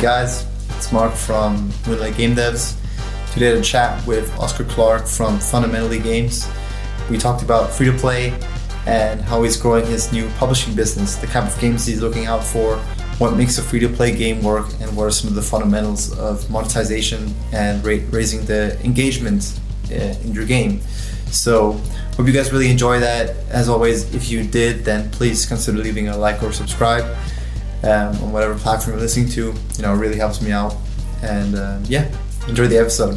guys, it's Mark from Moonlight Game Devs. Today I had a chat with Oscar Clarke from Fundamentally Games. We talked about free-to-play and how he's growing his new publishing business, the kind of games he's looking out for, what makes a free-to-play game work, and what are some of the fundamentals of monetization and raising the engagement in your game. So hope you guys really enjoy that. As always, if you did, then please consider leaving a like or subscribe on whatever platform you're listening to. It really helps me out. And enjoy the episode.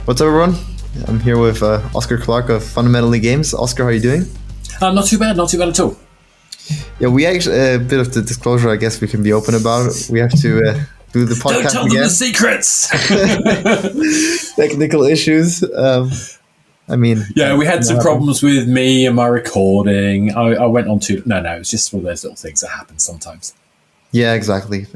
What's up, everyone? I'm here with Oscar Clarke of Fundamentally Games. Oscar, how are you doing? Not too bad at all. Yeah, we actually, a bit of the disclosure, I guess we can be open about. We have to do the podcast Don't tell again. them the secrets! Technical issues. We had some problems with me and my recording. I went on to... No, it's just one of those little things that happen sometimes. Yeah, exactly.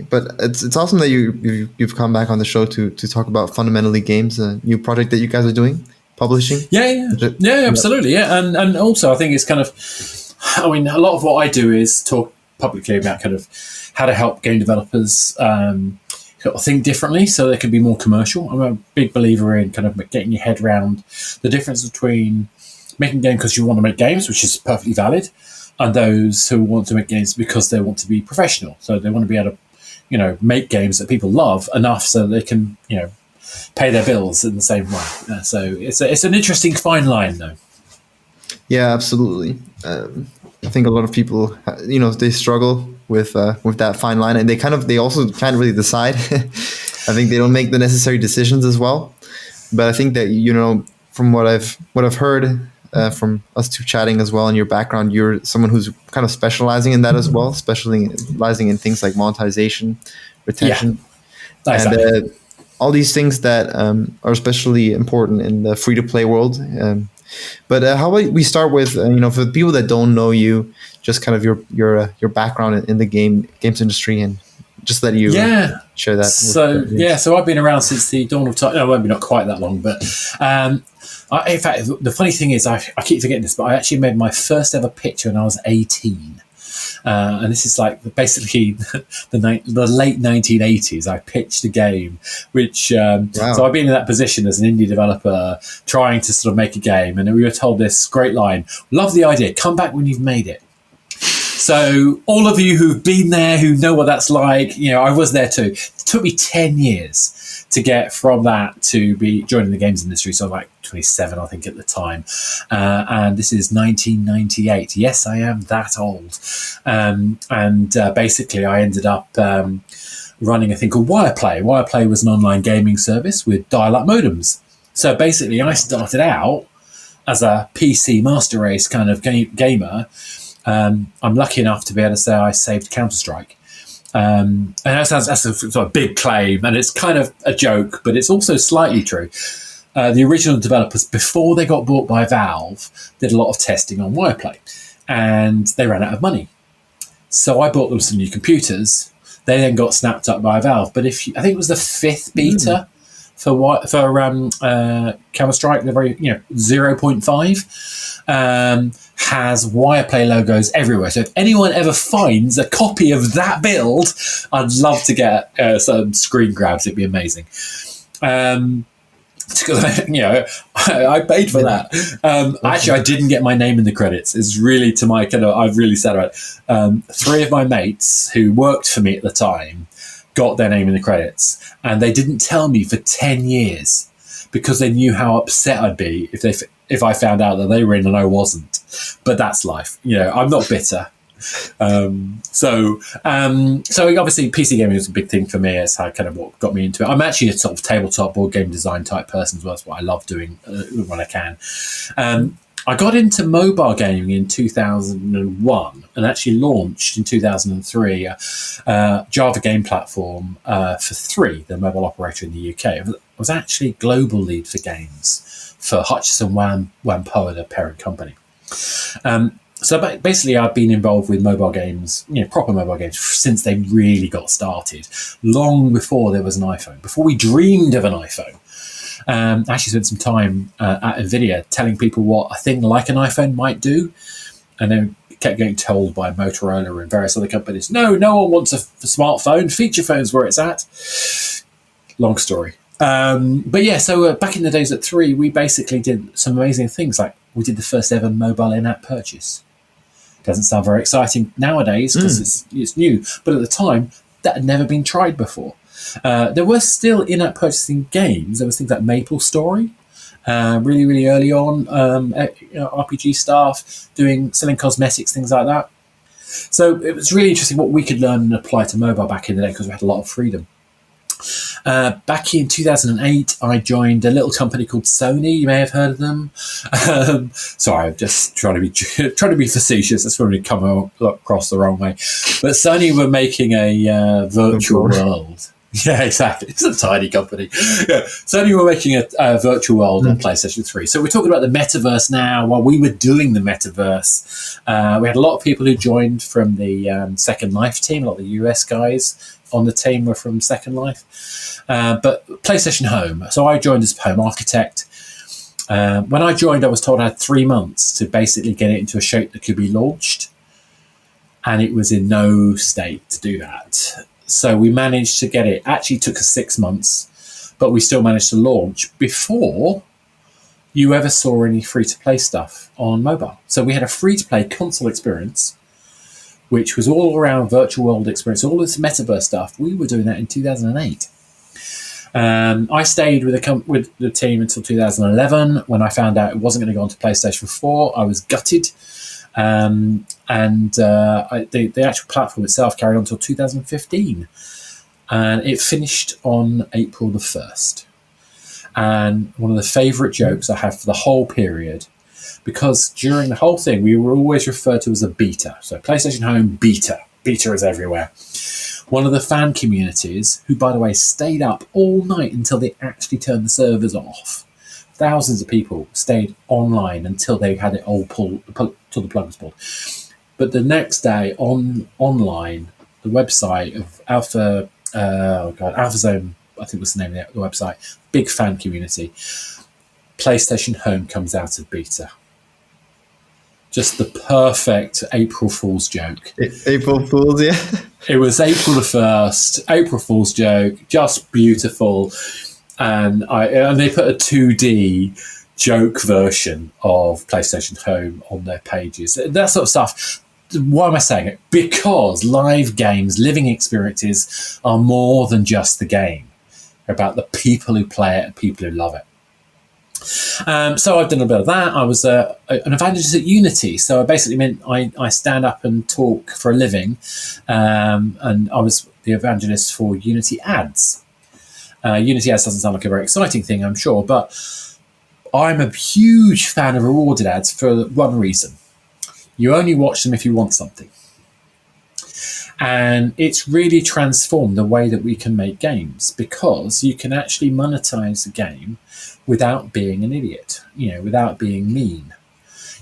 But it's awesome that you've come back on the show to talk about Fundamentally Games, a new project that you guys are doing, publishing. Yeah, absolutely. Yeah, and also I think it's kind of... a lot of what I do is talk publicly about kind of how to help game developers think differently so they can be more commercial. I'm a big believer in kind of getting your head around the difference between making games because you want to make games, which is perfectly valid, and those who want to make games because they want to be professional. So they want to be able to, make games that people love enough so they can, pay their bills in the same way. So it's an interesting fine line, though. Yeah, absolutely. I think a lot of people, they struggle with that fine line, and they also can't really decide. I think they don't make the necessary decisions as well. But I think that from what I've heard from us two chatting as well, in your background, you're someone who's kind of specializing in that as well, specializing in things like monetization, retention, exactly. And all these things that are especially important in the free-to-play world. But how about we start with, for the people that don't know you, just kind of your background in the games industry, and just let you share that. So I've been around since the dawn of time. No, maybe not quite that long, but in fact, the funny thing is, I keep forgetting this, but I actually made my first ever pitch when I was 18. And this is like basically the late 1980s. I pitched a game, which so I've been in that position as an indie developer trying to sort of make a game, and we were told this great line: "Love the idea, come back when you've made it." So all of you who've been there, who know what that's like, I was there too. It took me 10 years to get from that to be joining the games industry. So I'm like 27, I think, at the time. And this is 1998. Yes, I am that old. Basically, I ended up running a thing called Wireplay. Wireplay was an online gaming service with dial-up modems. So basically, I started out as a PC master race kind of gamer. I'm lucky enough to be able to say I saved Counter-Strike. And that's a sort of big claim, and it's kind of a joke, but it's also slightly true. The original developers, before they got bought by Valve, did a lot of testing on Wireplay, and they ran out of money. So I bought them some new computers. They then got snapped up by Valve. But I think it was the fifth beta for Counter-Strike, the very 0.5. Has Wireplay logos everywhere. So if anyone ever finds a copy of that build, I'd love to get some screen grabs. It'd be amazing. Because I paid for that. Actually, I didn't get my name in the credits. It's really to my I'm really sad about it. 3 of my mates who worked for me at the time got their name in the credits, and they didn't tell me for 10 years because they knew how upset I'd be if I found out that they were in and I wasn't. But that's life. I'm not bitter. So obviously PC gaming was a big thing for me. It's how kind of what got me into it. I'm actually a sort of tabletop board game design type person as well. That's what I love doing when I can. I got into mobile gaming in 2001 and actually launched in 2003 a Java game platform for 3, the mobile operator in the UK. I was actually global lead for games for Hutchison Whampoa, the parent company. So basically, I've been involved with mobile games, proper mobile games, since they really got started, long before there was an iPhone, before we dreamed of an iPhone. I actually spent some time at NVIDIA telling people what a thing like an iPhone might do. And then kept getting told by Motorola and various other companies, no one wants a smartphone. Feature phone's where it's at. Long story. But yeah, so back in the days at 3, we basically did some amazing things. Like we did the first ever mobile in-app purchase. Doesn't sound very exciting nowadays because it's new. But at the time, that had never been tried before. There were still in-app purchasing games. There was things like Maple Story, really, really early on, RPG stuff, selling cosmetics, things like that. So it was really interesting what we could learn and apply to mobile back in the day because we had a lot of freedom. Back in 2008, I joined a little company called Sony. You may have heard of them. Sorry, I'm just trying to be facetious. That's probably come across the wrong way. But Sony were making a virtual world. Yeah, exactly. It's a tiny company. Yeah, Sony were making a virtual world on PlayStation 3. So we're talking about the metaverse now. While we were doing the metaverse, we had a lot of people who joined from the Second Life team. A lot of the US guys on the team were from Second Life. But PlayStation Home. So I joined as home architect. When I joined, I was told I had 3 months to basically get it into a shape that could be launched. And it was in no state to do that. So we managed to get it. Actually took us 6 months, but we still managed to launch before you ever saw any free-to-play stuff on mobile. So we had a free-to-play console experience, which was all around virtual world experience, all this metaverse stuff. We were doing that in 2008. I stayed with the team until 2011. When I found out it wasn't going to go onto PlayStation 4, I was gutted. The actual platform itself carried on until 2015. And it finished on April the 1st. And one of the favourite jokes I have for the whole period, because during the whole thing, we were always referred to as a beta. So PlayStation Home, beta. Beta is everywhere. One of the fan communities, who, by the way, stayed up all night until they actually turned the servers off. Thousands of people stayed online until they had it all pulled, till the plug was pulled. But the next day, online, the website of AlphaZone, I think was the name of the website, big fan community, PlayStation Home comes out of beta. Just the perfect April Fool's joke. April Fool's, yeah. It was April the 1st, April Fool's joke, just beautiful. And they put a 2D joke version of PlayStation Home on their pages. That sort of stuff. Why am I saying it? Because live games, living experiences are more than just the game. They're about the people who play it and people who love it. So I've done a bit of that. I was an evangelist at Unity. So I basically meant I stand up and talk for a living. And I was the evangelist for Unity ads. Unity ads doesn't sound like a very exciting thing, I'm sure, but I'm a huge fan of rewarded ads for one reason. You only watch them if you want something. And it's really transformed the way that we can make games, because you can actually monetize the game without being an idiot, without being mean.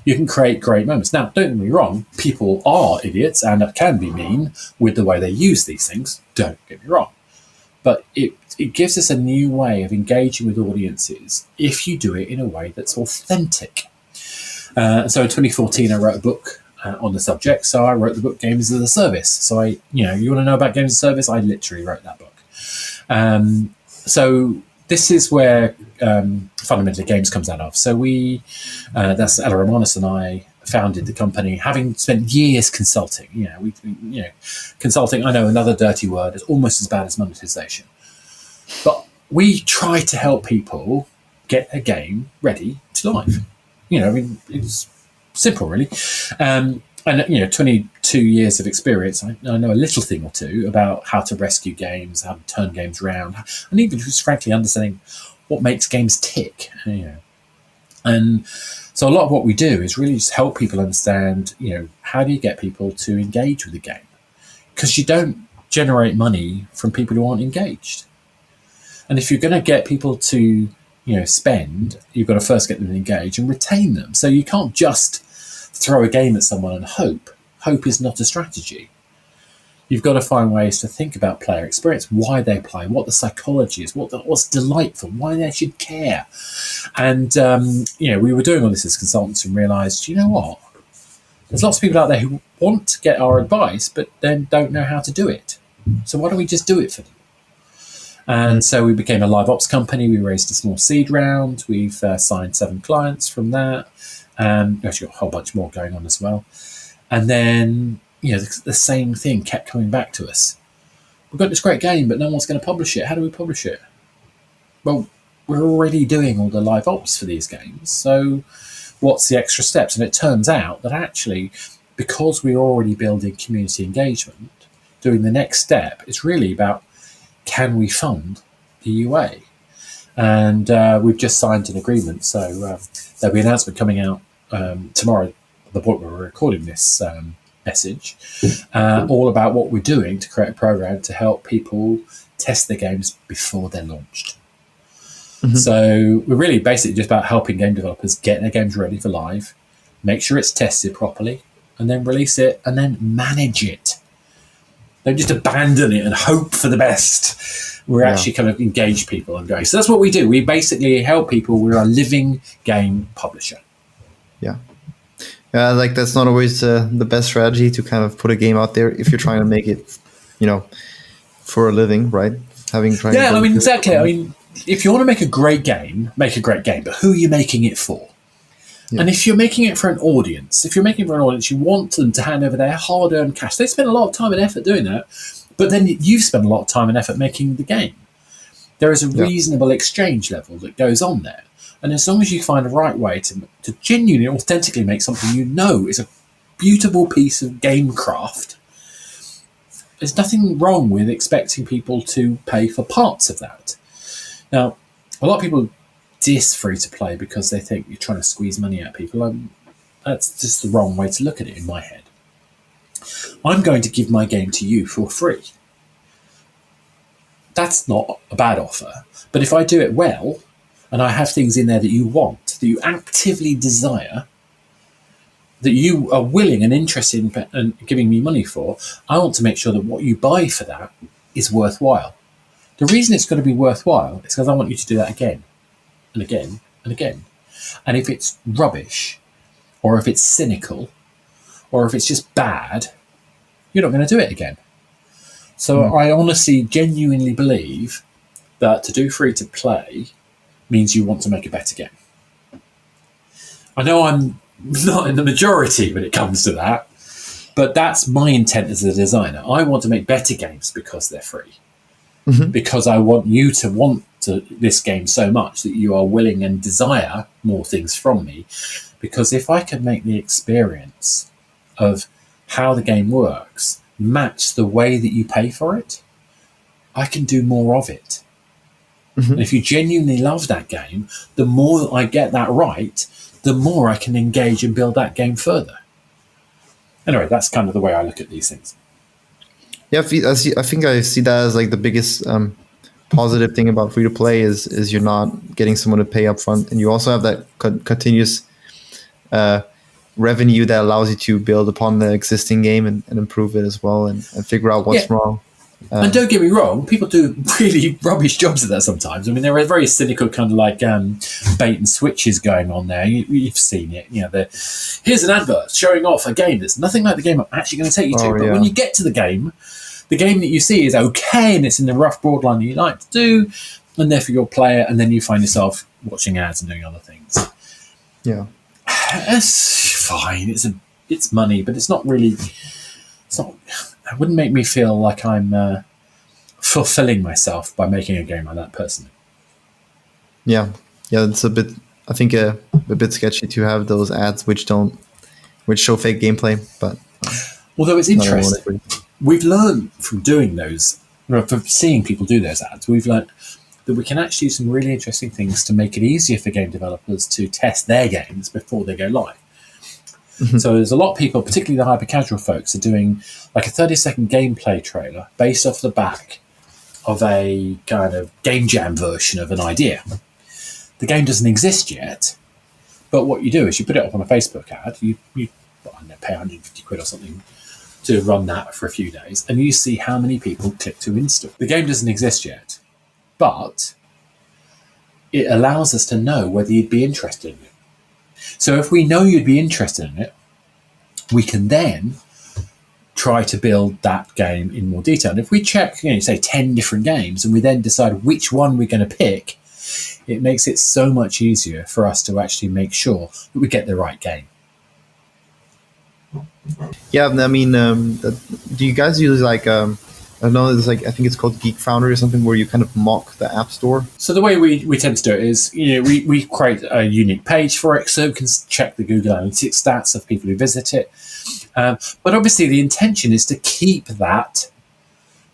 You can create great moments. Now, don't get me wrong, people are idiots and can be mean with the way they use these things. Don't get me wrong. But it gives us a new way of engaging with audiences if you do it in a way that's authentic. So in 2014, I wrote a book on the subject. So I wrote the book Games as a Service. So you want to know about Games as a Service? I literally wrote that book. So this is where fundamentally games comes out of. So that's Ella Romanos and I founded the company, having spent years consulting. Consulting, I know another dirty word, is almost as bad as monetization. But we try to help people get a game ready to life. It's simple, really. And 22 years of experience, I know a little thing or two about how to rescue games, how to turn games around, and even just frankly understanding what makes games tick. And so a lot of what we do is really just help people understand, how do you get people to engage with the game? Because you don't generate money from people who aren't engaged. And if you're going to get people to, spend, you've got to first get them engaged and retain them. So you can't just throw a game at someone and hope. Hope is not a strategy. You've got to find ways to think about player experience, why they play, what the psychology is, what's delightful, why they should care. And, we were doing all this as consultants and realised, you know what? There's lots of people out there who want to get our advice, but then don't know how to do it. So why don't we just do it for them? And so we became a live ops company. We raised a small seed round. We've signed 7 clients from that. And actually got a whole bunch more going on as well. And then, the same thing kept coming back to us. We've got this great game, but no one's going to publish it. How do we publish it? Well, we're already doing all the live ops for these games. So what's the extra steps? And it turns out that actually, because we're already building community engagement, doing the next step is really about, can we fund the UA? And we've just signed an agreement. So there'll be an announcement coming out tomorrow at the point where we're recording this message, all about what we're doing to create a program to help people test their games before they're launched. Mm-hmm. So we're really basically just about helping game developers get their games ready for live, make sure it's tested properly, and then release it, and then manage it. Don't just abandon it and hope for the best. We're actually kind of engage people and going. So that's what we do. We basically help people. We're a living game publisher. Yeah. Like that's not always the best strategy to kind of put a game out there if you're trying to make it, for a living, right? Exactly. If you want to make a great game, but who are you making it for? Yeah. And if you're making it for an audience, you want them to hand over their hard-earned cash. They spend a lot of time and effort doing that, but then you've spent a lot of time and effort making the game. There is a reasonable exchange level that goes on there. And as long as you find the right way to genuinely, authentically make something is a beautiful piece of game craft, there's nothing wrong with expecting people to pay for parts of that. Now, a lot of people diss free-to-play because they think you're trying to squeeze money out of people. That's just the wrong way to look at it in my head. I'm going to give my game to you for free. That's not a bad offer. But if I do it well, and I have things in there that you want, that you actively desire, that you are willing and interested in giving me money for, I want to make sure that what you buy for that is worthwhile. The reason it's going to be worthwhile is because I want you to do that again and again and again. And if it's rubbish, or if it's cynical, or if it's just bad, you're not going to do it again. So I honestly, genuinely believe that to do free to play means you want to make a better game. I know I'm not in the majority when it comes to that, but that's my intent as a designer. I want to make better games because they're free. Mm-hmm. Because I want you to want this game so much that you are willing and desire more things from me. Because if I can make the experience of how the game works match the way that you pay for it, I can do more of it. Mm-hmm. And if you genuinely love that game, the more I get that right, the more I can engage and build that game further. Anyway, that's kind of the way I look at these things. Yeah, I think I see that as like the biggest positive thing about free to play is you're not getting someone to pay up front, and you also have that continuous revenue that allows you to build upon the existing game and improve it as well, and figure out what's wrong. And don't get me wrong, people do really rubbish jobs at that sometimes. I mean, there are very cynical kind of like bait and switches going on there. You've seen it. Here's an advert showing off a game that's nothing like the game I'm actually going to take you to. But when you get to the game that you see is okay and it's in the rough broad line that you like to do, and therefore you'll play it, and then you find yourself watching ads and doing other things. Yeah. It's fine. It's money, but it's not really... It wouldn't make me feel like I'm fulfilling myself by making a game like that personally. Yeah, it's a bit. I think a bit sketchy to have those ads which show fake gameplay. But although it's interesting, we've learned from doing those, from seeing people do those ads. We've learned that we can actually do some really interesting things to make it easier for game developers to test their games before they go live. Mm-hmm. So there's a lot of people, particularly the hyper-casual folks, are doing like a 30-second gameplay trailer based off the back of a kind of game jam version of an idea. The game doesn't exist yet, but what you do is you put it up on a Facebook ad, you pay 150 quid or something to run that for a few days, and you see how many people click to install. The game doesn't exist yet, but it allows us to know whether you'd be interested in it. So if we know you'd be interested in it, we can then try to build that game in more detail. And if we check, say 10 different games, and we then decide which one we're going to pick, it makes it so much easier for us to actually make sure that we get the right game. Yeah, I mean, do you guys use like I don't know, I think it's called Geek Foundry or something, where you kind of mock the App Store? So the way we tend to do it is, we create a unique page for it so we can check the Google Analytics stats of people who visit it. But obviously the intention is to keep that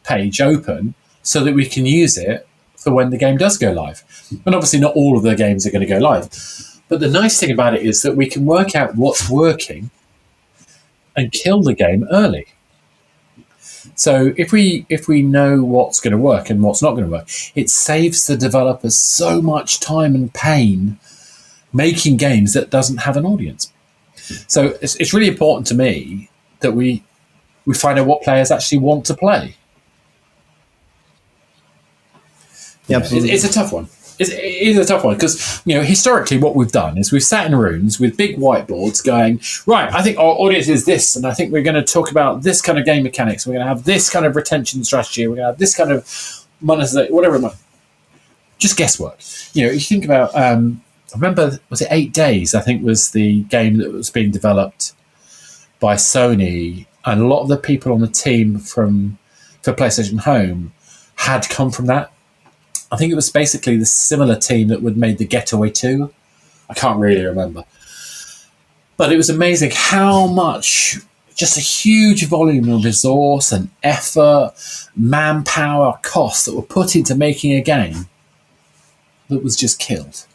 page open so that we can use it for when the game does go live. And obviously not all of the games are going to go live. But the nice thing about it is that we can work out what's working and kill the game early. So if we know what's going to work and what's not going to work, it saves the developers so much time and pain making games that doesn't have an audience. So it's really important to me that we find out what players actually want to play. Yeah, absolutely. It's a tough one. It is a tough one because, historically what we've done is we've sat in rooms with big whiteboards going, right, I think our audience is this, and I think we're going to talk about this kind of game mechanics. We're going to have this kind of retention strategy. We're going to have this kind of monetization, whatever it might be. Just guesswork. You think about, I remember, was it 8 Days, I think was the game that was being developed by Sony, and a lot of the people on the team for PlayStation Home had come from that. I think it was basically the similar team that would made the Getaway 2. I can't really remember. But it was amazing how much, just a huge volume of resource and effort, manpower, costs that were put into making a game that was just killed.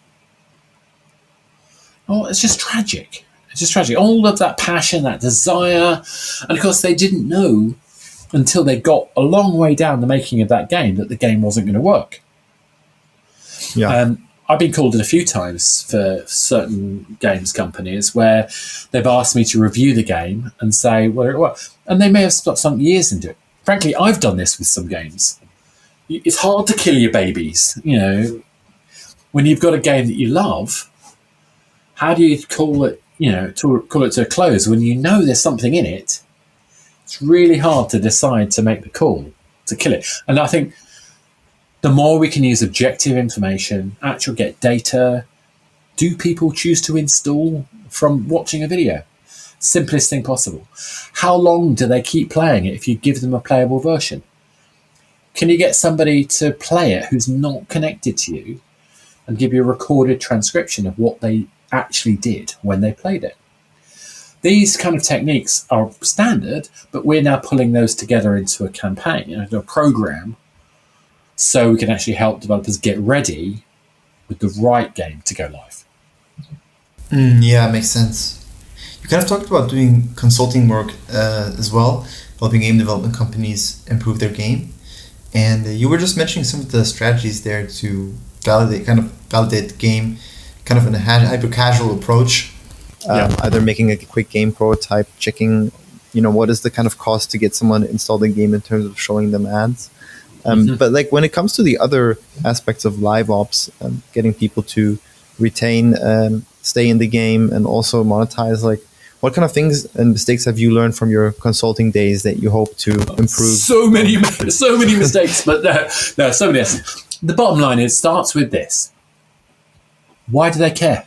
Oh, it's just tragic. It's just tragic. All of that passion, that desire. And of course, they didn't know until they got a long way down the making of that game that the game wasn't going to work. Yeah. I've been called in a few times for certain games companies where they've asked me to review the game and say whether it worked. And they may have sunk years into it. Frankly, I've done this with some games. It's hard to kill your babies. When you've got a game that you love, how do you call it, call it to a close when you know there's something in it? It's really hard to decide to make the call to kill it. And I think the more we can use objective information, actually get data, do people choose to install from watching a video? Simplest thing possible. How long do they keep playing it if you give them a playable version? Can you get somebody to play it who's not connected to you and give you a recorded transcription of what they actually did when they played it? These kind of techniques are standard, but we're now pulling those together into a campaign, into a program, so we can actually help developers get ready with the right game to go live. Yeah, makes sense. You kind of talked about doing consulting work as well, helping game development companies improve their game. And you were just mentioning some of the strategies there to validate the game, kind of in a hyper-casual approach. Either making a quick game prototype, checking, what is the kind of cost to get someone to install the game in terms of showing them ads. But like when it comes to the other aspects of live ops, getting people to retain, stay in the game, and also monetize, like what kind of things and mistakes have you learned from your consulting days that you hope to improve? So many mistakes, but no, so many. The bottom line starts with this: why do they care?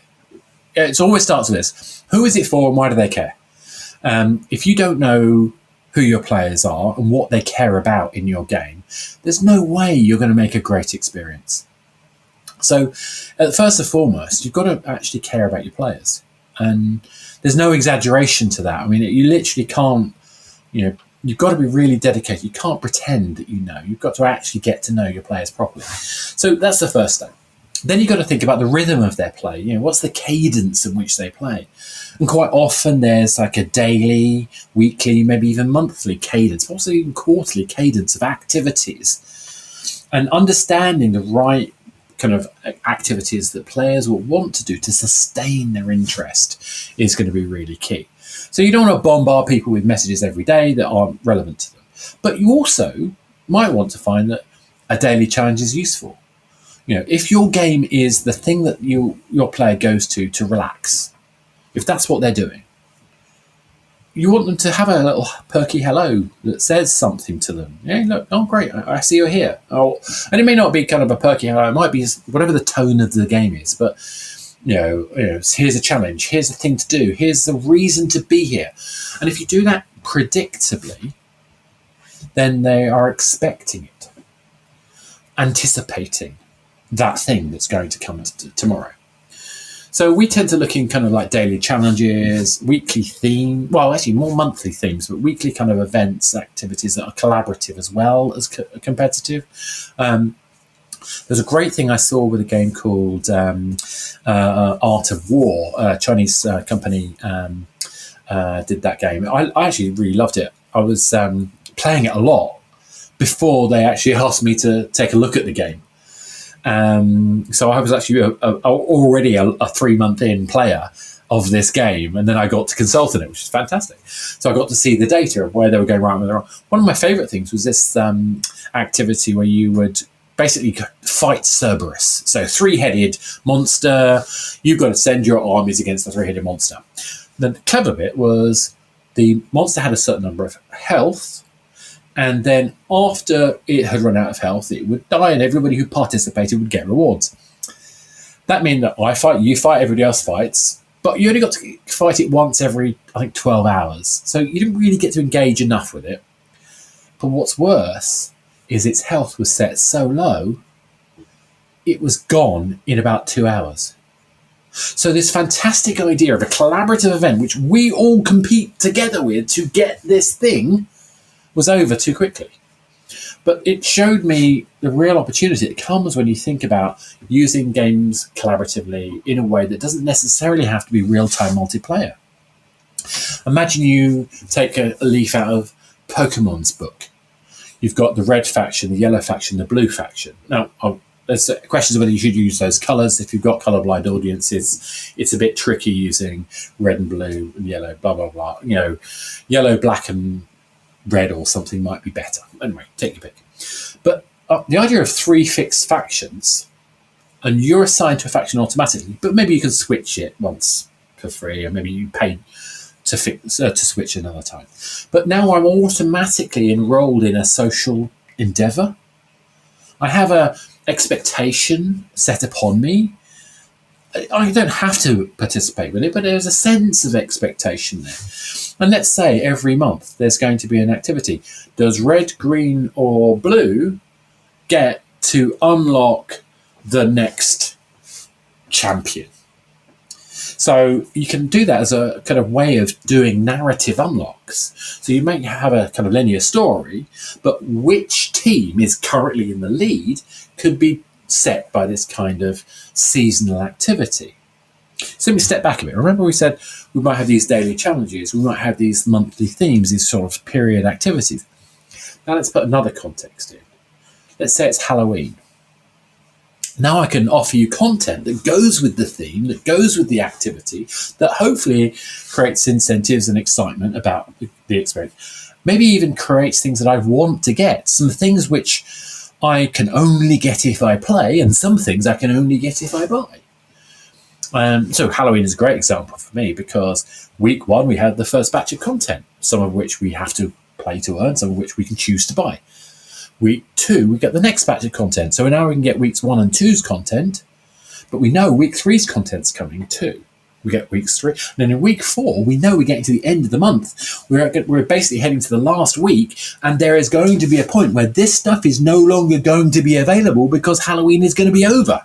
It always starts with this: who is it for, and why do they care? If you don't know who your players are and what they care about in your game, there's no way you're going to make a great experience. So first and foremost, you've got to actually care about your players. And there's no exaggeration to that. I mean, you literally can't, you've got to be really dedicated. You can't pretend that you know. You've got to actually get to know your players properly. So that's the first step. Then you've got to think about the rhythm of their play. What's the cadence in which they play? And quite often there's like a daily, weekly, maybe even monthly cadence, possibly even quarterly cadence of activities. And understanding the right kind of activities that players will want to do to sustain their interest is going to be really key. So you don't want to bombard people with messages every day that aren't relevant to them. But you also might want to find that a daily challenge is useful. If your game is the thing that your player goes to relax, if that's what they're doing, you want them to have a little perky hello that says something to them. Yeah, look, oh great, I see you're here. Oh, and it may not be kind of a perky hello. It might be whatever the tone of the game is. But here's a challenge. Here's a thing to do. Here's a reason to be here. And if you do that predictably, then they are expecting it, anticipating that thing that's going to come tomorrow. So we tend to look in kind of like daily challenges, weekly theme, well, actually more monthly themes, but weekly kind of events, activities that are collaborative as well as competitive. There's a great thing I saw with a game called Art of War. A Chinese company did that game. I actually really loved it. I was playing it a lot before they actually asked me to take a look at the game. So I was actually already a 3-month in player of this game, and then I got to consult on it, which is fantastic. So I got to see the data of where they were going right and wrong. One of my favourite things was this activity where you would basically fight Cerberus. So 3-headed monster, you've got to send your armies against the 3-headed monster. The clever bit was the monster had a certain number of health, and then after it had run out of health, it would die, and everybody who participated would get rewards. That meant that I fight, you fight, everybody else fights, but you only got to fight it once every, I think, 12 hours. So you didn't really get to engage enough with it. But what's worse is its health was set so low, it was gone in about 2 hours. So this fantastic idea of a collaborative event, which we all compete together with to get this thing, was over too quickly. But it showed me the real opportunity that comes when you think about using games collaboratively in a way that doesn't necessarily have to be real-time multiplayer. Imagine you take a leaf out of Pokemon's book. You've got the red faction, the yellow faction, the blue faction. Now, there's questions of whether you should use those colours. If you've got colourblind audiences, it's a bit tricky using red and blue and yellow, blah, blah, blah. Yellow, black and red or something might be better. Anyway, take your pick. But the idea of 3 fixed factions, and you're assigned to a faction automatically, but maybe you can switch it once for free, or maybe you pay to switch another time. But now I'm automatically enrolled in a social endeavour. I have a expectation set upon me. I don't have to participate with it, but there's a sense of expectation there. And let's say every month there's going to be an activity. Does red, green, or blue get to unlock the next champion? So you can do that as a kind of way of doing narrative unlocks. So you may have a kind of linear story, but which team is currently in the lead could be set by this kind of seasonal activity. So let me step back a bit. Remember we said we might have these daily challenges, we might have these monthly themes, these sort of period activities. Now let's put another context in. Let's say it's Halloween. Now I can offer you content that goes with the theme, that goes with the activity, that hopefully creates incentives and excitement about the experience. Maybe even creates things that I want to get, some things which I can only get if I play, and some things I can only get if I buy. So Halloween is a great example for me because week 1 we had the first batch of content, some of which we have to play to earn, some of which we can choose to buy. Week 2 we get the next batch of content, so now we can get weeks 1 and 2's content, but we know week 3's content's coming too. We get week 3, and then in week 4 we know we're getting to the end of the month. We're basically heading to the last week, and there is going to be a point where this stuff is no longer going to be available because Halloween is going to be over.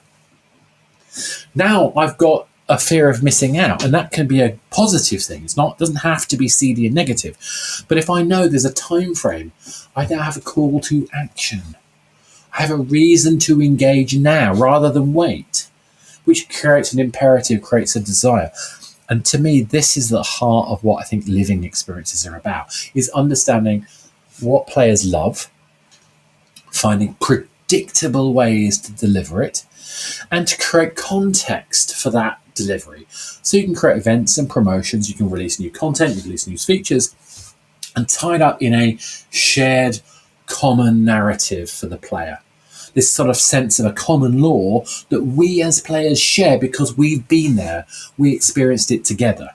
Now I've got a fear of missing out, and that can be a positive thing. It doesn't have to be seedy and negative. But if I know there's a time frame, I now have a call to action. I have a reason to engage now rather than wait, which creates an imperative, creates a desire. And to me, this is the heart of what I think living experiences are about, is understanding what players love, finding predictable ways to deliver it, and to create context for that delivery. So you can create events and promotions, you can release new content, you can release new features, and tie it up in a shared common narrative for the player. This sort of sense of a common law that we as players share because we've been there, we experienced it together.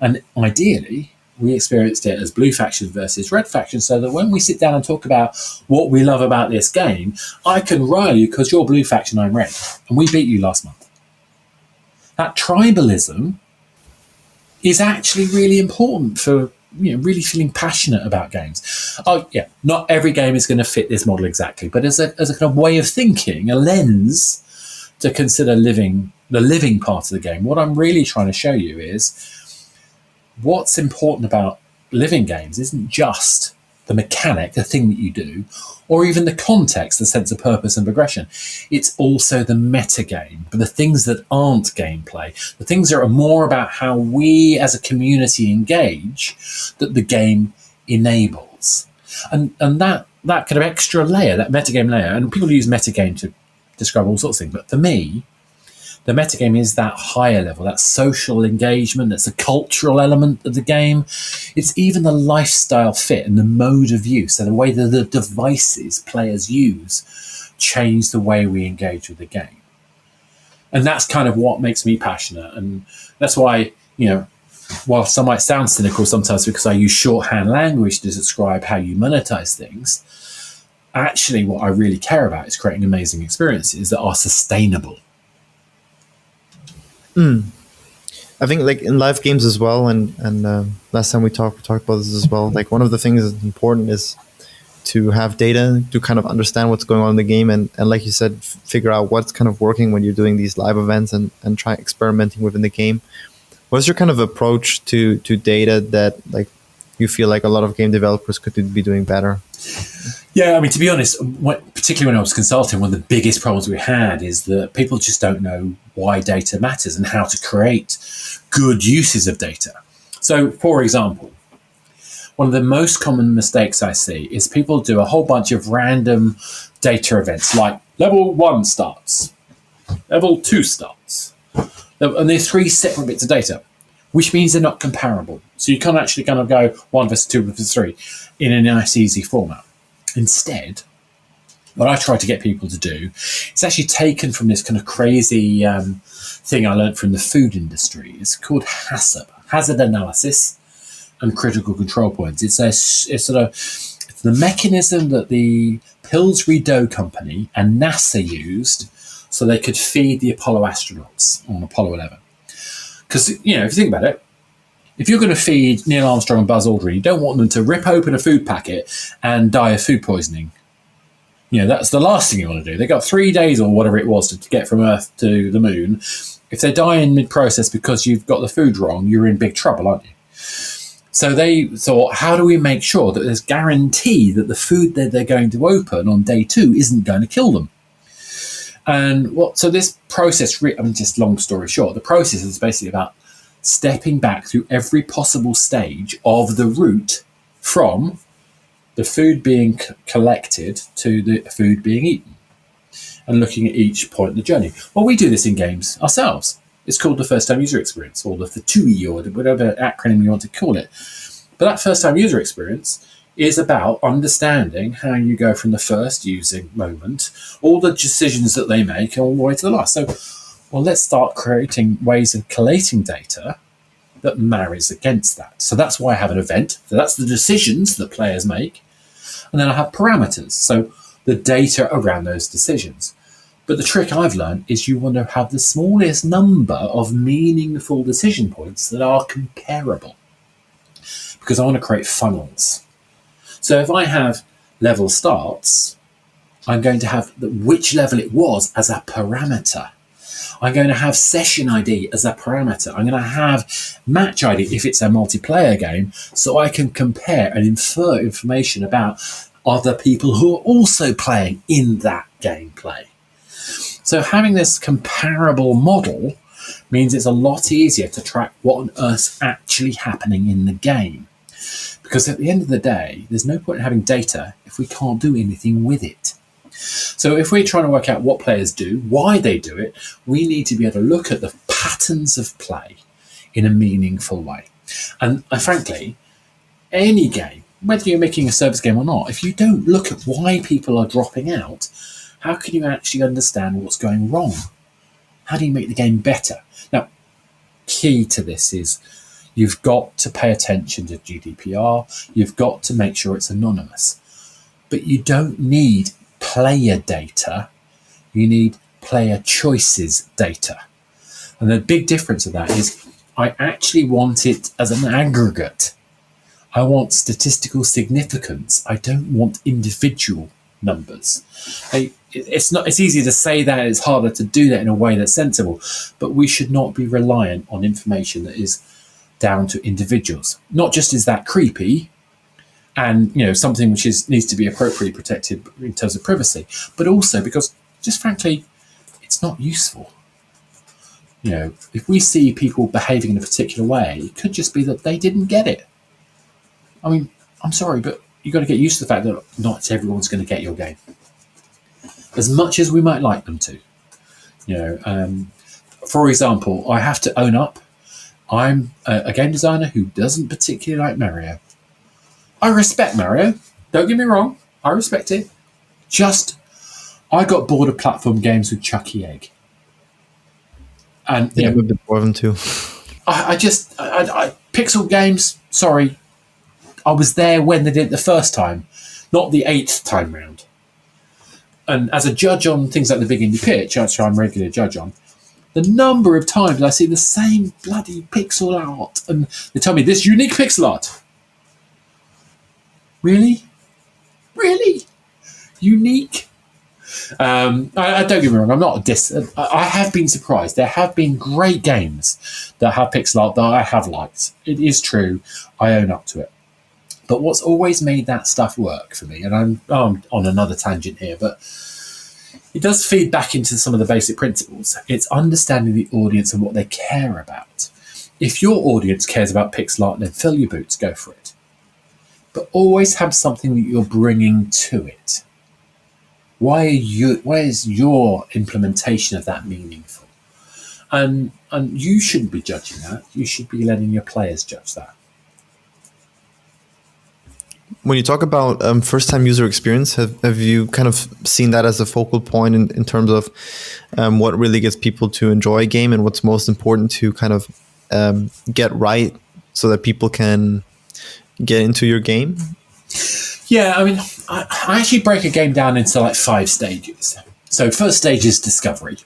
And ideally, we experienced it as blue faction versus red faction, so that when we sit down and talk about what we love about this game, I can rile you because you're blue faction, I'm red, and we beat you last month. That tribalism is actually really important for really feeling passionate about games. Oh yeah, not every game is going to fit this model exactly, but as a kind of way of thinking, a lens to consider the living part of the game. What I'm really trying to show you is what's important about living games isn't just the mechanic, the thing that you do, or even the context, the sense of purpose and progression. It's also the metagame, but the things that aren't gameplay, the things that are more about how we as a community engage, that the game enables. And that kind of extra layer, that metagame layer, and people use metagame to describe all sorts of things, but for me, the metagame is that higher level, that social engagement, that's the cultural element of the game. It's even the lifestyle fit and the mode of use, so the way that the devices players use change the way we engage with the game. And that's kind of what makes me passionate. And that's why, while some might sound cynical sometimes because I use shorthand language to describe how you monetize things, actually what I really care about is creating amazing experiences that are sustainable. I think like in live games as well, and last time we talked about this as well. Like one of the things that's important is to have data to kind of understand what's going on in the game, and like you said, figure out what's kind of working when you're doing these live events and try experimenting within the game. What's your kind of approach to data that like you feel like a lot of game developers could be doing better? Yeah, I mean, to be honest, particularly when I was consulting, one of the biggest problems we had is that people just don't know why data matters and how to create good uses of data. So, for example, one of the most common mistakes I see is people do a whole bunch of random data events, like level 1 starts, level 2 starts, and there's 3 separate bits of data, which means they're not comparable. So you can't actually kind of go 1 versus 2 versus 3 in a nice, easy format. Instead, what I try to get people to do, it's actually taken from this kind of crazy thing I learned from the food industry. It's called HACCP, Hazard Analysis and Critical Control Points. It's the mechanism that the Pillsbury Dough Company and NASA used so they could feed the Apollo astronauts on Apollo 11. Because, if you think about it, if you're going to feed Neil Armstrong and Buzz Aldrin, you don't want them to rip open a food packet and die of food poisoning. That's the last thing you want to do. They got 3 days or whatever it was to get from Earth to the moon. If they die in mid-process because you've got the food wrong, you're in big trouble, aren't you? So they thought, how do we make sure that there's guarantee that the food that they're going to open on day 2 isn't going to kill them? And so this process, just long story short, the process is basically about stepping back through every possible stage of the route from the food being collected to the food being eaten and looking at each point of the journey. Well, we do this in games ourselves. It's called the first-time user experience, or the FTUI, or whatever acronym you want to call it. But that first-time user experience is about understanding how you go from the first using moment, all the decisions that they make, all the way to the last. So, let's start creating ways of collating data that marries against that. So that's why I have an event. So that's the decisions that players make. And then I have parameters, so the data around those decisions. But the trick I've learned is you want to have the smallest number of meaningful decision points that are comparable, because I want to create funnels. So if I have level starts, I'm going to have which level it was as a parameter. I'm going to have session ID as a parameter. I'm going to have match ID if it's a multiplayer game, so I can compare and infer information about other people who are also playing in that gameplay. So having this comparable model means it's a lot easier to track what on earth's actually happening in the game. Because at the end of the day, there's no point in having data if we can't do anything with it. So if we're trying to work out what players do, why they do it, we need to be able to look at the patterns of play in a meaningful way. And frankly, any game, whether you're making a service game or not, if you don't look at why people are dropping out, how can you actually understand what's going wrong? How do you make the game better? Now, key to this is You've got to pay attention to GDPR. You've got to make sure it's anonymous. But you don't need player data. You need player choices data. And the big difference of that is I actually want it as an aggregate. I want statistical significance. I don't want individual numbers. It's easy to say that, it's harder to do that in a way that's sensible, but we should not be reliant on information that is down to individuals. Not just is that creepy and something which needs to be appropriately protected in terms of privacy, but also because just frankly it's not useful. If we see people behaving in a particular way, it could just be that they didn't get it. I mean, I'm sorry, but you've got to get used to the fact that not everyone's going to get your game, as much as we might like them to. For example, I have to own up, I'm a game designer who doesn't particularly like Mario. I respect Mario, don't get me wrong, I respect it. Just, I got bored of platform games with Chucky Egg. And yeah, a bit more of them too. I Pixel games, sorry, I was there when they did it the first time, not the 8th time round. And as a judge on things like the Big Indie Pitch, which I'm a regular judge on, the number of times I see the same bloody pixel art, and they tell me this unique pixel art. Really? Unique? I don't get me wrong, I'm not a I have been surprised. There have been great games that have pixel art that I have liked. It is true. I own up to it. But what's always made that stuff work for me, and I'm on another tangent here, but it does feed back into some of the basic principles. It's understanding the audience and what they care about. If your audience cares about pixel art, then fill your boots, go for it. But always have something that you're bringing to it. Why is your implementation of that meaningful? And you shouldn't be judging that. You should be letting your players judge that. When you talk about first-time user experience, have you kind of seen that as a focal point in terms of what really gets people to enjoy a game and what's most important to kind of get right so that people can get into your game? Yeah, I mean, I actually break a game down into like 5 stages. So first stage is discovery.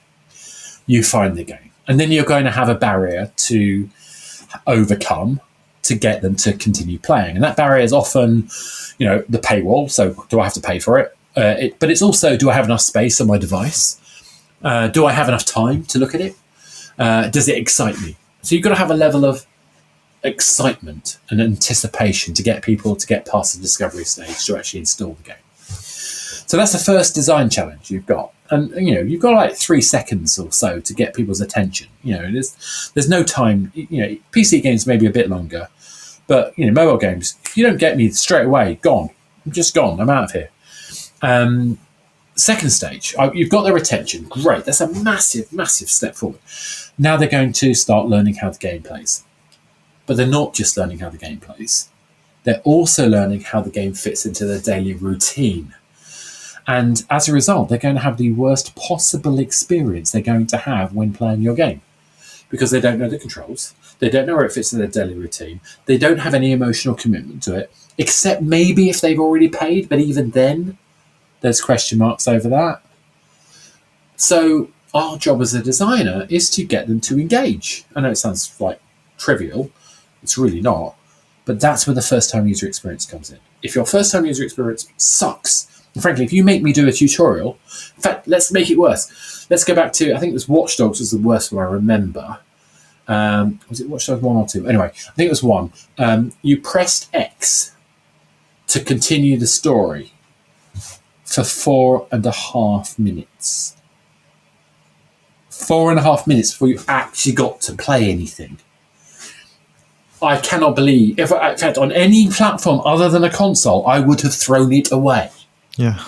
You find the game. And then you're going to have a barrier to overcome to get them to continue playing. And that barrier is often, the paywall. So do I have to pay for it? But it's also, do I have enough space on my device? Do I have enough time to look at it? Does it excite me? So you've got to have a level of excitement and anticipation to get people to get past the discovery stage to actually install the game. So that's the first design challenge you've got. And, you've got like 3 seconds or so to get people's attention. There's no time. PC games may be a bit longer, but, mobile games, if you don't get me straight away, gone. I'm just gone. I'm out of here. Second stage, you've got their attention. Great. That's a massive, massive step forward. Now they're going to start learning how the game plays. But they're not just learning how the game plays. They're also learning how the game fits into their daily routine. And as a result, they're going to have the worst possible experience they're going to have when playing your game. Because they don't know the controls. They don't know where it fits in their daily routine. They don't have any emotional commitment to it, except maybe if they've already paid. But even then, there's question marks over that. So our job as a designer is to get them to engage. I know it sounds like trivial. It's really not. But that's where the first-time user experience comes in. If your first-time user experience sucks, and frankly, if you make me do a tutorial, in fact, let's make it worse. Let's go back to, I think it was Watch Dogs was the worst one I remember. Was it Watch Dogs 1 or 2? Anyway, I think it was 1. You pressed X to continue the story for 4.5 minutes. 4.5 minutes before you actually got to play anything. I cannot believe, in fact, on any platform other than a console, I would have thrown it away. Yeah.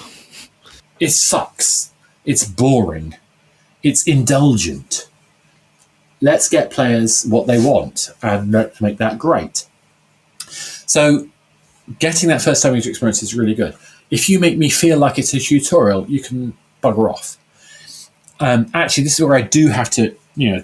It sucks. It's boring. It's indulgent. Let's get players what they want and let's make that great. So getting that first time user experience is really good. If you make me feel like it's a tutorial, you can bugger off. Actually, this is where I do have to,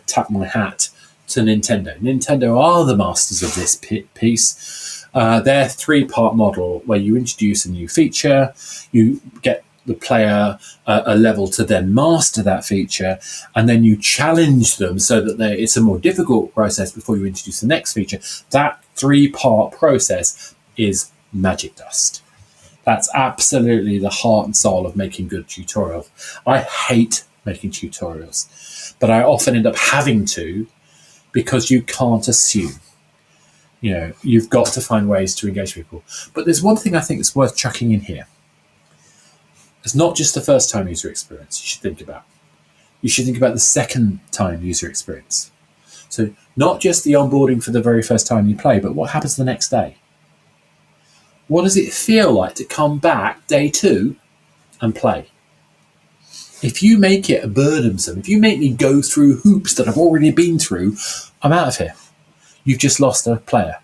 tap my hat to Nintendo. Nintendo are the masters of this piece. Their 3-part model where you introduce a new feature, you get the player a level to then master that feature, and then you challenge them so that it's a more difficult process before you introduce the next feature. That 3-part process is magic dust. That's absolutely the heart and soul of making good tutorials. I hate making tutorials, but I often end up having to, because you can't assume. You've got to find ways to engage people. But there's one thing I think that's worth chucking in here. It's not just the first time user experience you should think about. You should think about the second time user experience. So not just the onboarding for the very first time you play, but what happens the next day? What does it feel like to come back day 2 and play? If you make it burdensome, if you make me go through hoops that I've already been through, I'm out of here. You've just lost a player.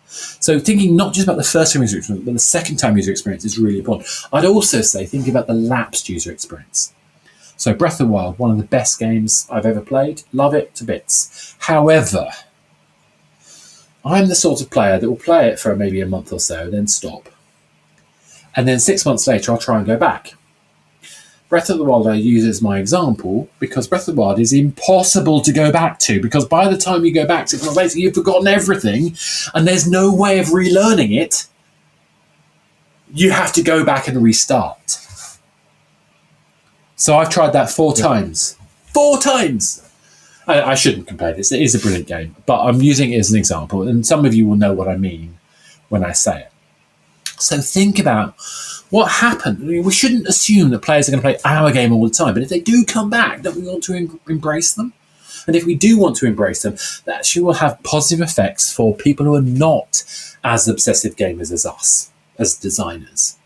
So thinking not just about the first time user experience, but the second time user experience is really important. I'd also say thinking about the lapsed user experience. So Breath of the Wild, one of the best games I've ever played. Love it to bits. However, I'm the sort of player that will play it for maybe a month or so, then stop. And then 6 months later, I'll try and go back. Breath of the Wild I use as my example because Breath of the Wild is impossible to go back to, because by the time you go back 6 months later, you've forgotten everything and there's no way of relearning it. You have to go back and restart. So I've tried that 4 times. 4 times! I shouldn't compare this. It is a brilliant game, but I'm using it as an example, and some of you will know what I mean when I say it. So think about what happened. I mean, we shouldn't assume that players are going to play our game all the time, but if they do come back, don't we want to embrace them? And if we do want to embrace them, that actually will have positive effects for people who are not as obsessive gamers as us, as designers.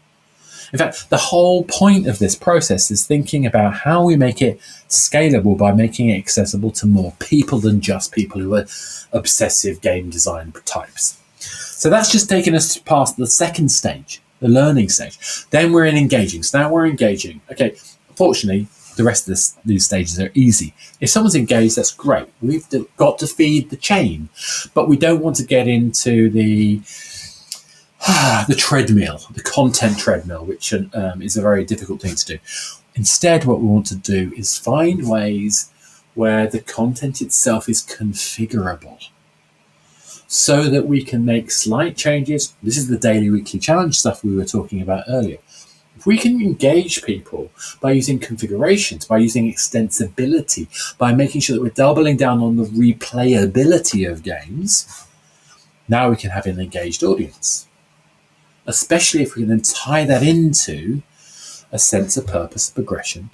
In fact, the whole point of this process is thinking about how we make it scalable by making it accessible to more people than just people who are obsessive game design types. So that's just taken us past the second stage, the learning stage. Then we're in engaging. So now we're engaging. Okay, fortunately, the rest of these stages are easy. If someone's engaged, that's great. We've got to feed the chain, but we don't want to get into the treadmill, the content treadmill, which is a very difficult thing to do. Instead, what we want to do is find ways where the content itself is configurable so that we can make slight changes. This is the daily, weekly challenge stuff we were talking about earlier. If we can engage people by using configurations, by using extensibility, by making sure that we're doubling down on the replayability of games, now we can have an engaged audience. Especially if we can then tie that into a sense of purpose, progression,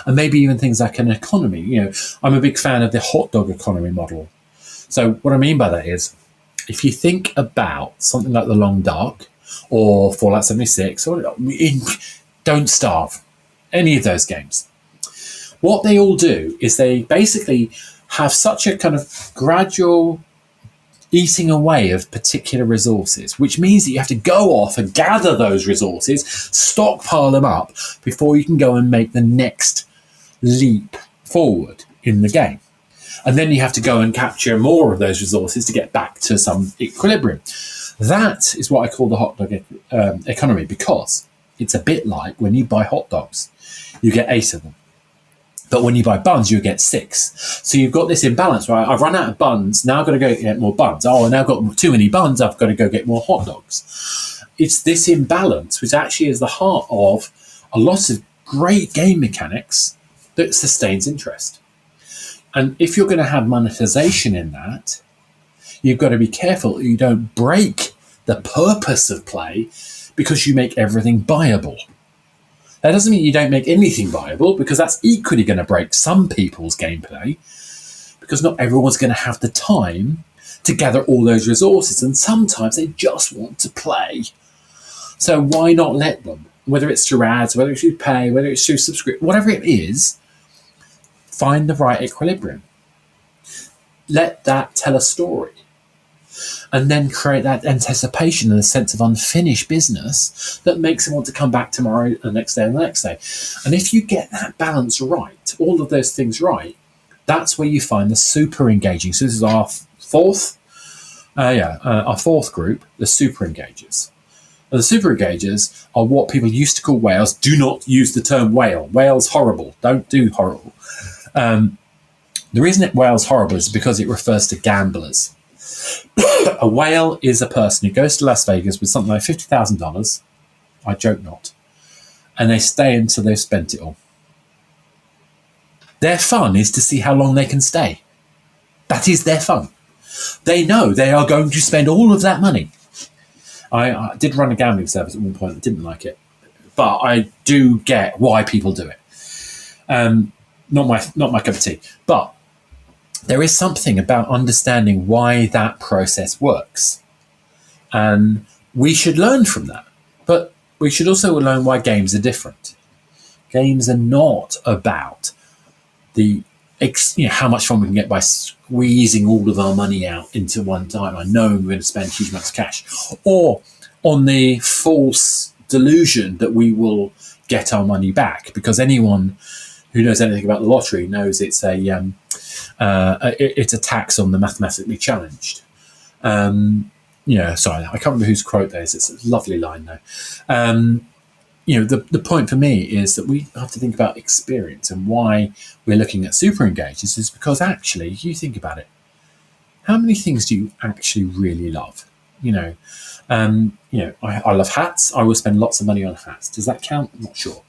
and maybe even things like an economy. I'm a big fan of the hot dog economy model. So what I mean by that is, if you think about something like The Long Dark or Fallout 76 or Don't Starve, any of those games, what they all do is they basically have such a kind of gradual eating away of particular resources, which means that you have to go off and gather those resources, stockpile them up before you can go and make the next leap forward in the game. And then you have to go and capture more of those resources to get back to some equilibrium. That is what I call the hot dog economy, because it's a bit like when you buy hot dogs, you get 8 of them. But when you buy buns, you get 6. So you've got this imbalance, right? I've run out of buns. Now I've got to go get more buns. Oh, I've now got too many buns. I've got to go get more hot dogs. It's this imbalance, which actually is the heart of a lot of great game mechanics that sustains interest. And if you're going to have monetization in that, you've got to be careful that you don't break the purpose of play because you make everything buyable. That doesn't mean you don't make anything viable, because that's equally going to break some people's gameplay, because not everyone's going to have the time to gather all those resources, and sometimes they just want to play. So why not let them? Whether it's through ads, whether it's through pay, whether it's through subscription, whatever it is, find the right equilibrium. Let that tell a story. And then create that anticipation and a sense of unfinished business that makes them want to come back tomorrow, the next day, and the next day. And if you get that balance right, all of those things right, That's where you find the super engaging. So this is our fourth group, the super engagers. And the super engagers are what people used to call whales. Do not use the term whale. Whale's horrible. Don't do horrible. The reason whale's horrible is because it refers to gamblers. A whale is a person who goes to Las Vegas with something like $50,000. I joke not. And they stay until they've spent it all. Their fun is to see how long they can stay. That is their fun. They know they are going to spend all of that money. I did run a gambling service at one point. I didn't like it. But I do get why people do it. Not my cup of tea. But there is something about understanding why that process works. And we should learn from that. But we should also learn why games are different. Games are not about how much fun we can get by squeezing all of our money out into one time. I know we're going to spend huge amounts of cash. Or on the false delusion that we will get our money back. Because anyone who knows anything about the lottery knows it's a tax on the mathematically challenged. Sorry, I can't remember whose quote that is. It's a lovely line though. The point for me is that we have to think about experience, and why we're looking at super engagers is because actually, if you think about it, how many things do you actually really love? I love hats. I will spend lots of money on hats. Does that count? I'm not sure.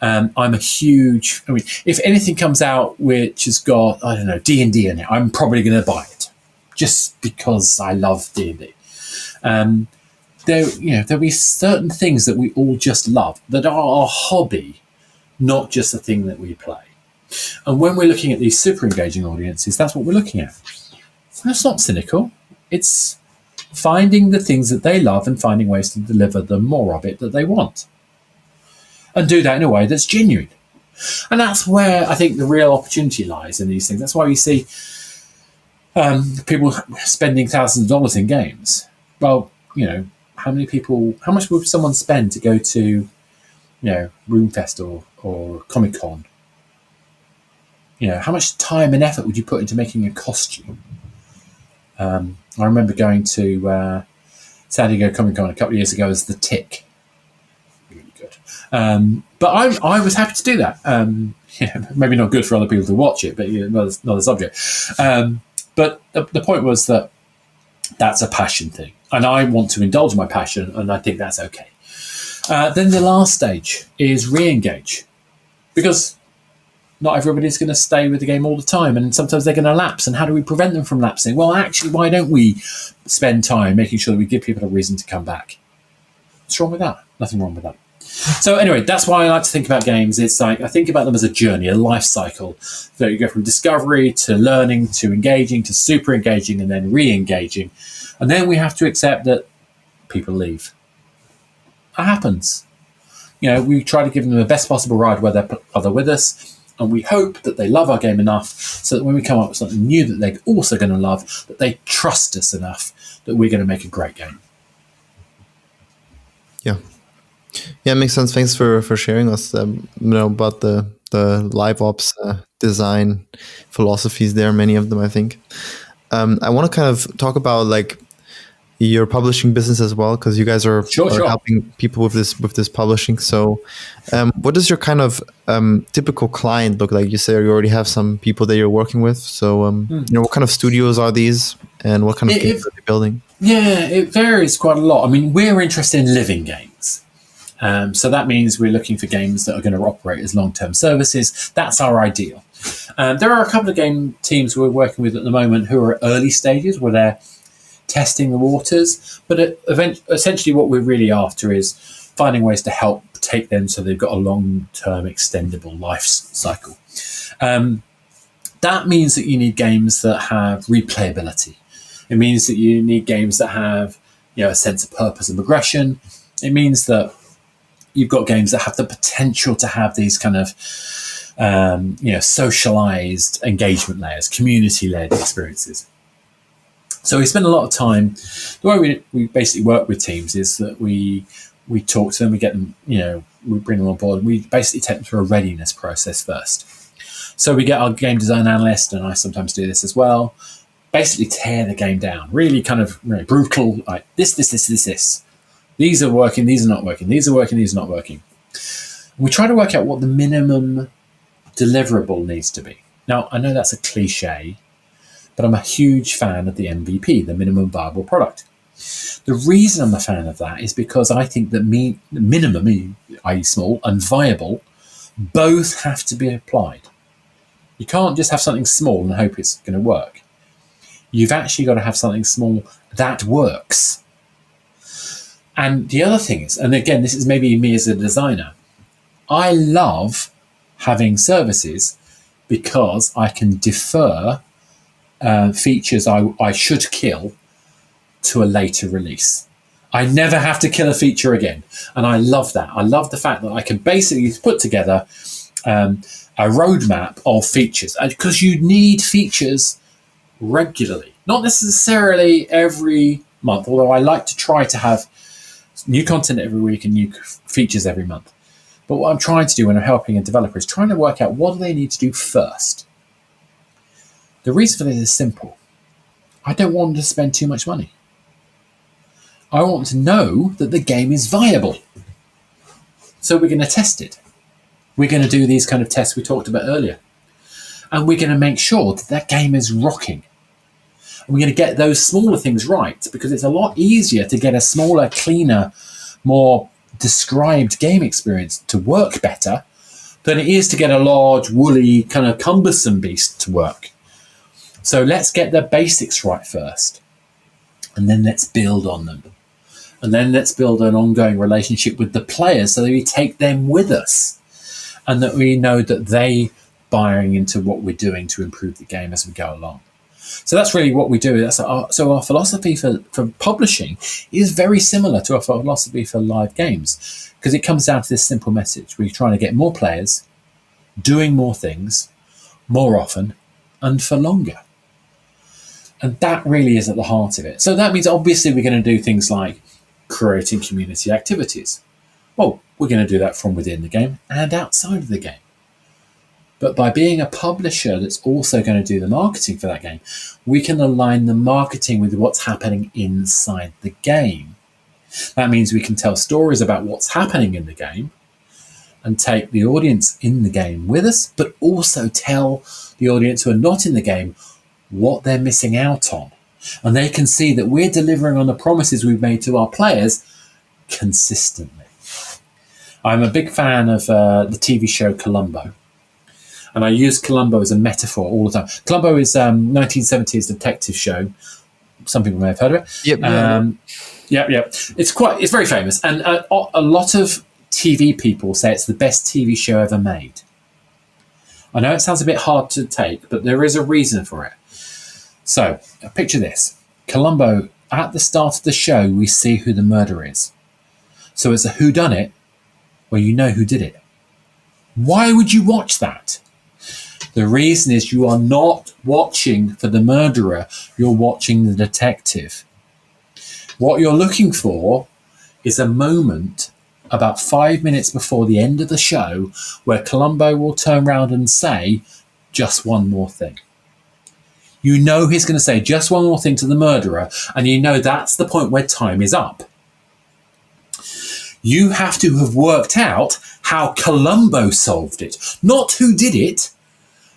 If anything comes out which has got, I don't know, D&D in it, I'm probably going to buy it just because I love D&D. There'll be certain things that we all just love that are our hobby, not just the thing that we play. And when we're looking at these super engaging audiences, that's what we're looking at. That's not cynical. It's finding the things that they love and finding ways to deliver them more of it that they want. And do that in a way that's genuine. And that's where I think the real opportunity lies in these things. That's why we see people spending thousands of dollars in games. Well, how much would someone spend to go to, Roomfest or Comic-Con? How much time and effort would you put into making a costume? I remember going to San Diego Comic-Con a couple of years ago as the Tick. Really good. But I was happy to do that. Maybe not good for other people to watch it, but another subject. But the point was that that's a passion thing. And I want to indulge my passion, and I think that's okay. Then the last stage is re-engage. Because not everybody's going to stay with the game all the time, and sometimes they're going to lapse. And how do we prevent them from lapsing? Well, actually, why don't we spend time making sure that we give people a reason to come back? What's wrong with that? Nothing wrong with that. So anyway, that's why I like to think about games. It's like I think about them as a journey, a life cycle. So you go from discovery to learning to engaging to super engaging and then re-engaging. And then we have to accept that people leave. That happens. We try to give them the best possible ride where they're with us. And we hope that they love our game enough so that when we come up with something new that they're also going to love, that they trust us enough that we're going to make a great game. Yeah, it makes sense. Thanks for sharing us about the live ops design philosophies. There are many of them, I think. I want to kind of talk about your publishing business as well, because you guys are helping people with this publishing. So what does your kind of typical client look like? You say you already have some people that you're working with. So what kind of studios are these, and what kind of games are they building? Yeah, it varies quite a lot. I mean, we're interested in living games. So that means we're looking for games that are going to operate as long-term services. That's our ideal. There are a couple of game teams we're working with at the moment who are at early stages where they're testing the waters, but essentially what we're really after is finding ways to help take them so they've got a long-term extendable life cycle. That means that you need games that have replayability. It means that you need games that have a sense of purpose and progression. It means that you've got games that have the potential to have these kind of socialized engagement layers, community-led experiences. So we spend a lot of time. The way we basically work with teams is that we talk to them, we get them, we bring them on board. We basically take them through a readiness process first. So we get our game design analyst, and I sometimes do this as well, basically tear the game down, really kind of brutal, like this. These are working, these are not working, these are working, these are not working. And we try to work out what the minimum deliverable needs to be. Now, I know that's a cliche, but I'm a huge fan of the MVP, the minimum viable product. The reason I'm a fan of that is because I think that minimum, i.e. small, and viable, both have to be applied. You can't just have something small and hope it's going to work. You've actually got to have something small that works. And the other thing is, and again, this is maybe me as a designer, I love having services because I can defer features I should kill to a later release. I never have to kill a feature again. And I love that. I love the fact that I can basically put together a roadmap of features, because you need features regularly, not necessarily every month, although I like to try to have new content every week and new features every month. But what I'm trying to do when I'm helping a developer is trying to work out what do they need to do first. The reason for this is simple. I don't want them to spend too much money. I want to know that the game is viable. So we're going to test it. We're going to do these kind of tests we talked about earlier. And we're going to make sure that that game is rocking. And we're going to get those smaller things right, because it's a lot easier to get a smaller, cleaner, more described game experience to work better than it is to get a large, woolly, kind of cumbersome beast to work. So let's get the basics right first. And then let's build on them. And then let's build an ongoing relationship with the players so that we take them with us. And that we know that they buying into what we're doing to improve the game as we go along. So that's really what we do. So our philosophy for publishing is very similar to our philosophy for live games, because it comes down to this simple message. We're trying to get more players, doing more things, more often, and for longer. And that really is at the heart of it. So that means obviously we're going to do things like creating community activities. Well, we're going to do that from within the game and outside of the game. But by being a publisher that's also going to do the marketing for that game, we can align the marketing with what's happening inside the game. That means we can tell stories about what's happening in the game and take the audience in the game with us, but also tell the audience who are not in the game what they're missing out on. And they can see that we're delivering on the promises we've made to our players consistently. I'm a big fan of the TV show Columbo. And I use Columbo as a metaphor all the time. Columbo is 1970s detective show. Some people may have heard of it. Yep. It's very famous. And a lot of TV people say it's the best TV show ever made. I know it sounds a bit hard to take, but there is a reason for it. So, picture this. Columbo, at the start of the show, we see who the murderer is. So it's a whodunit, where you know who did it. Why would you watch that? The reason is you are not watching for the murderer, you're watching the detective. What you're looking for is a moment about 5 minutes before the end of the show where Columbo will turn around and say, just one more thing. You know he's going to say just one more thing to the murderer, and you know that's the point where time is up. You have to have worked out how Columbo solved it. Not who did it,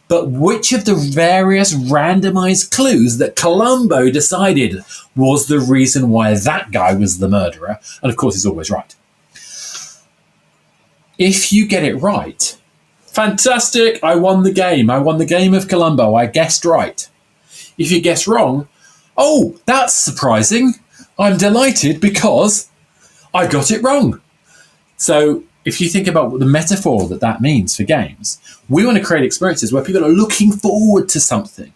but which of the various randomized clues that Columbo decided was the reason why that guy was the murderer. And of course, he's always right. If you get it right, fantastic, I won the game. I won the game of Columbo. I guessed right. If you guess wrong, oh, that's surprising. I'm delighted because I got it wrong. So if you think about the metaphor that means for games, we want to create experiences where people are looking forward to something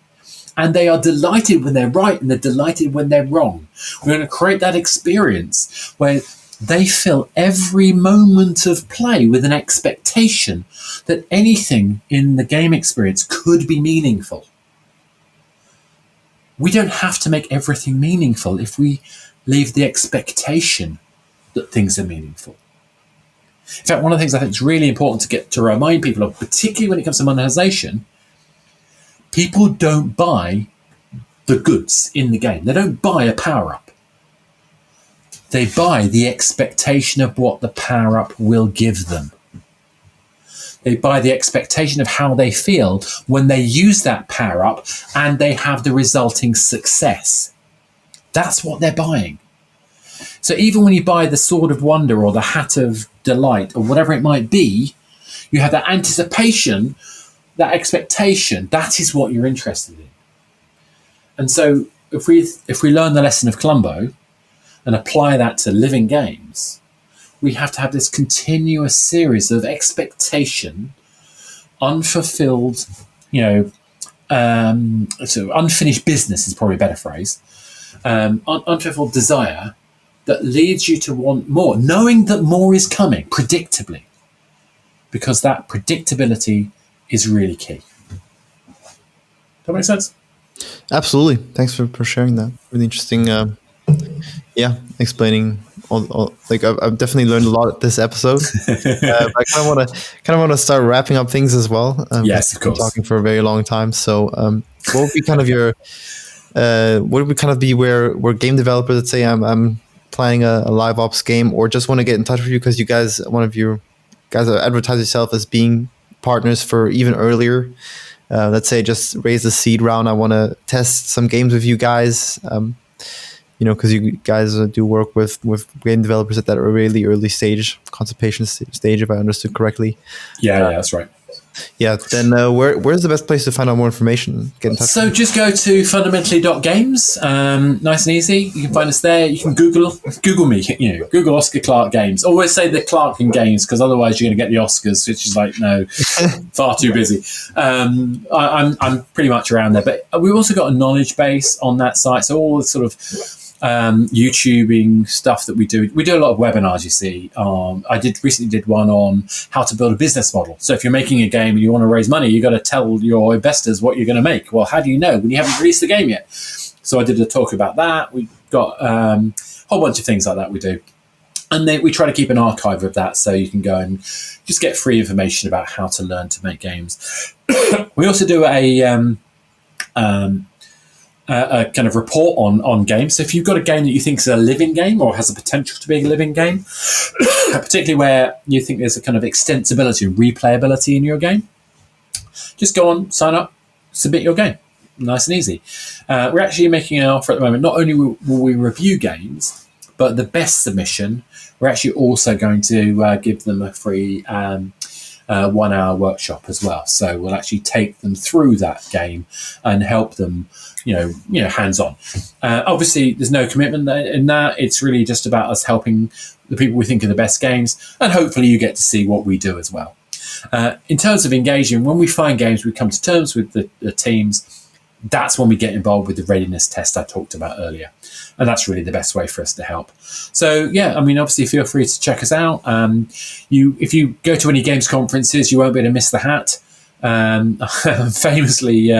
and they are delighted when they're right and they're delighted when they're wrong. We're going to create that experience where they fill every moment of play with an expectation that anything in the game experience could be meaningful. We don't have to make everything meaningful if we leave the expectation that things are meaningful. In fact, one of the things I think is really important to remind people of, particularly when it comes to monetization, People don't buy the goods in the game. They don't buy a power-up. They buy the expectation of what the power-up will give them. They buy the expectation of how they feel when they use that power-up and they have the resulting success. That's what they're buying. So even when you buy the Sword of Wonder or the Hat of Delight or whatever it might be, you have that anticipation, that expectation. That is what you're interested in. And so if we learn the lesson of Columbo and apply that to living games, we have to have this continuous series of expectation, unfulfilled, so unfinished business is probably a better phrase, unfulfilled desire that leads you to want more, knowing that more is coming predictably, because that predictability is really key. Does that make sense? Absolutely. Thanks for sharing that. Really interesting. Explaining all I've definitely learned a lot this episode. But I kind of want to start wrapping up things as well. Yes, of course. Been talking for a very long time. So, what would be kind of your where game developers, let's say I'm planning a live ops game, or just want to get in touch with you because you guys, one of you guys advertise yourself as being partners for even earlier. Let's say just raise the seed round. I want to test some games with you guys. Because you guys do work with game developers at that really early stage, consultation stage, if I understood correctly. Yeah, that's right. Yeah, then where's the best place to find out more information? Get in touch. So just go to fundamentally.games. Nice and easy. You can find us there. You can Google me. Google Oscar Clarke Games. Always say the Clarke and Games, because otherwise you're going to get the Oscars, which is like, no, far too busy. I'm pretty much around there. But we've also got a knowledge base on that site. So all the sort of YouTubing stuff that we do a lot of webinars, you see. I recently did one on how to build a business model. So if you're making a game and you want to raise money, you got to tell your investors what you're going to make. Well, how do you know when you haven't released the game yet? So I did a talk about that. We've got a whole bunch of things like that we do. And then we try to keep an archive of that, so you can go and just get free information about how to learn to make games. We also do a kind of report on games. So if you've got a game that you think is a living game or has the potential to be a living game, particularly where you think there's a kind of extensibility and replayability in your game, just go on, sign up, submit your game. Nice and easy. We're actually making an offer at the moment. Not only will we review games, but the best submission, we're actually also going to give them a free 1 hour workshop as well. So we'll actually take them through that game and help them, hands-on. Obviously, there's no commitment in that. It's really just about us helping the people we think are the best games, and hopefully you get to see what we do as well. In terms of engaging, when we find games, we come to terms with the teams. That's when we get involved with the readiness test I talked about earlier. And that's really the best way for us to help. So, obviously, feel free to check us out. If you go to any games conferences, you won't be able to miss the hat. Famously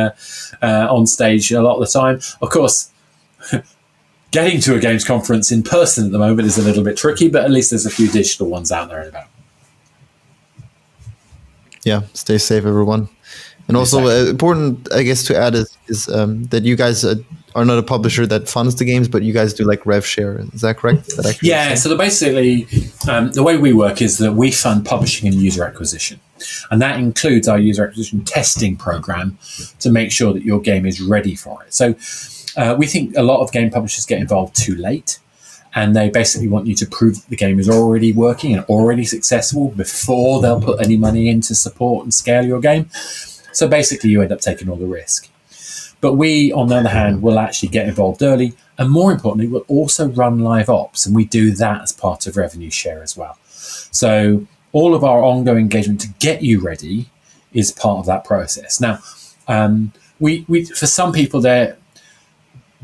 on stage a lot of the time. Of course, getting to a games conference in person at the moment is a little bit tricky, but at least there's a few digital ones out there and about. Yeah, stay safe, everyone. And also important, I guess, to add is that you guys are not a publisher that funds the games, but you guys do like rev share. Is that correct? So basically, the way we work is that we fund publishing and user acquisition. And that includes our user acquisition testing program to make sure that your game is ready for it. So we think a lot of game publishers get involved too late. And they basically want you to prove that the game is already working and already successful before they'll put any money in to support and scale your game. So basically, you end up taking all the risk. But we, on the other hand, will actually get involved early. And more importantly, we'll also run live ops. And we do that as part of revenue share as well. So all of our ongoing engagement to get you ready is part of that process. Now, we for some people, they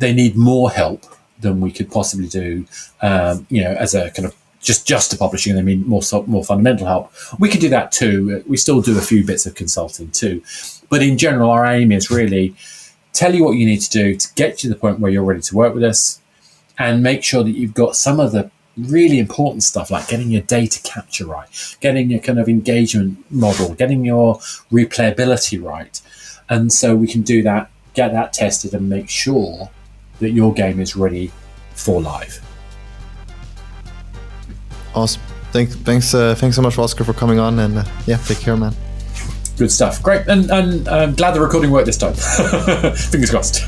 need more help than we could possibly do, as a kind of just to publishing, they mean more fundamental help. We could do that too. We still do a few bits of consulting too. But in general, our aim is really tell you what you need to do to get to the point where you're ready to work with us, and make sure that you've got some of the really important stuff like getting your data capture right, getting your kind of engagement model, getting your replayability right, And so we can do that, get that tested, and make sure that your game is ready for live. Awesome. Thanks so much, Oscar, for coming on, and take care, man. Good stuff. Great, and I'm glad the recording worked this time. Fingers crossed.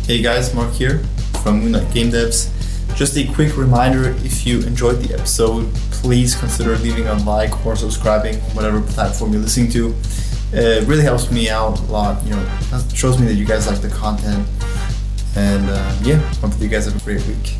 Hey guys, Mark here from Moonlight Game Devs. Just a quick reminder, if you enjoyed the episode, please consider leaving a like or subscribing on whatever platform you're listening to. It really helps me out a lot. It shows me that you guys like the content. And hopefully you guys have a great week.